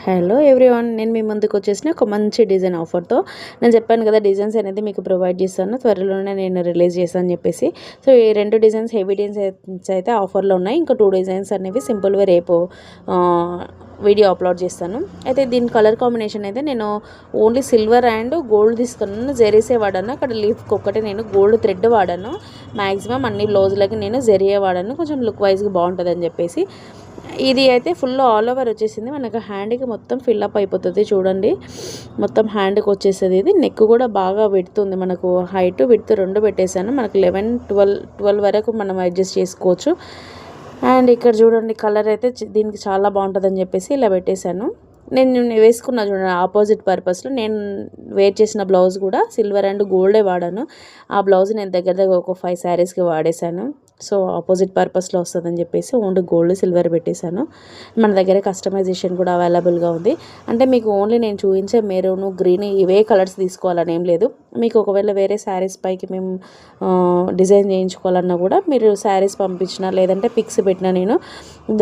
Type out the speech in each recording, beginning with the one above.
Hello everyone, నేను మీ ముందుకు వచ్చేసిన ఒక మంచి డిజైన్ ఆఫర్తో. నేను చెప్పాను కదా, డిజైన్స్ అనేది మీకు ప్రొవైడ్ చేస్తాను, త్వరలోనే నేను రిలీజ్ చేస్తాను అని చెప్పేసి. సో ఈ 2 డిజైన్స్ హెవీ డిజైన్స్ అయితే ఆఫర్లో ఉన్నాయి. ఇంకా 2 డిజైన్స్ అనేవి సింపుల్గా రేపు వీడియో అప్లోడ్ చేస్తాను. అయితే దీని కలర్ కాంబినేషన్ అయితే నేను ఓన్లీ సిల్వర్ అండ్ గోల్డ్ తీసుకున్నాను. జెరీసే వాడాను, అక్కడ లీఫ్కి ఒక్కటే నేను గోల్డ్ థ్రెడ్ వాడాను. మ్యాక్సిమం అన్ని బ్లౌజులకి నేను జెరియే వాడాను, కొంచెం లుక్ వైజ్గా బాగుంటుంది అని చెప్పేసి. ఇది అయితే ఫుల్ ఆల్ ఓవర్ వచ్చేసింది, మనకు హ్యాండ్కి మొత్తం ఫిల్అప్ అయిపోతుంది. చూడండి, మొత్తం హ్యాండ్కి వచ్చేస్తుంది. ఇది నెక్ కూడా బాగా విడుతుంది, మనకు హైట్ విడ్త్ 2 పెట్టేశాను. మనకు 11, 12 వరకు మనం అడ్జస్ట్ చేసుకోవచ్చు. అండ్ ఇక్కడ చూడండి, కలర్ అయితే దీనికి చాలా బాగుంటుంది అని చెప్పేసి ఇలా పెట్టేశాను. నేను వేసుకున్నా చూడండి, ఆపోజిట్ పర్పస్లో నేను వేర్ చేసిన బ్లౌజ్ కూడా సిల్వర్ అండ్ గోల్డే వాడాను. ఆ బ్లౌజ్ నేను దగ్గర ఒక 5 శారీస్కి వాడేశాను. సో ఆపోజిట్ పర్పస్లో వస్తుందని చెప్పేసి ఓన్లీ గోల్డ్ సిల్వర్ పెట్టేశాను. మన దగ్గర కస్టమైజేషన్ కూడా అవైలబుల్గా ఉంది. అంటే మీకు ఓన్లీ నేను చూపించే మెరూన్, గ్రీన్ ఇవే కలర్స్ తీసుకోవాలని ఏం లేదు. మీకు ఒకవేళ వేరే శారీస్ పైకి మేము డిజైన్ చేయించుకోవాలన్నా కూడా మీరు శారీస్ పంపించినా, లేదంటే పిక్స్ పెట్టినా నేను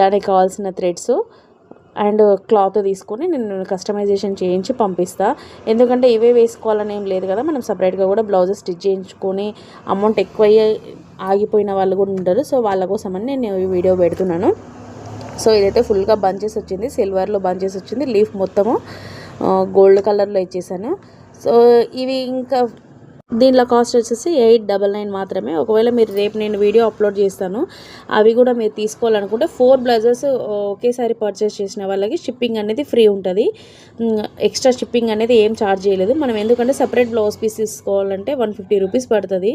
దానికి కావాల్సిన థ్రెడ్స్ అండ్ క్లాత్ తీసుకొని నేను కస్టమైజేషన్ చేయించి పంపిస్తా. ఎందుకంటే ఇవే వేసుకోవాలని ఏం లేదు కదా, మనం సపరేట్గా కూడా బ్లౌజెస్ స్టిచ్ చేయించుకొని అమౌంట్ ఎక్కువ ఆగిపోయిన వాళ్ళు కూడా ఉంటారు. సో వాళ్ళ కోసమని నేను ఈ వీడియో పెడుతున్నాను. సో ఇదైతే ఫుల్గా బంచెస్ వచ్చింది, సిల్వర్లో బంచెస్ వచ్చింది, లీఫ్ మొత్తము గోల్డ్ కలర్లో ఇచ్చేసాను. సో ఇవి ఇంకా దీనిలో కాస్ట్ వచ్చేసి 899 మాత్రమే. ఒకవేళ మీరు రేపు నేను వీడియో అప్లోడ్ చేస్తాను, అవి కూడా మీరు తీసుకోవాలనుకుంటే 4 బ్లౌజెస్ ఒకేసారి పర్చేస్ చేసిన వాళ్ళకి షిప్పింగ్ అనేది ఫ్రీ ఉంటుంది. ఎక్స్ట్రా షిప్పింగ్ అనేది ఏం ఛార్జ్ చేయలేదు మనం, ఎందుకంటే సపరేట్ బ్లౌజ్ పీస్ తీసుకోవాలంటే 150 రూపీస్ పడుతుంది.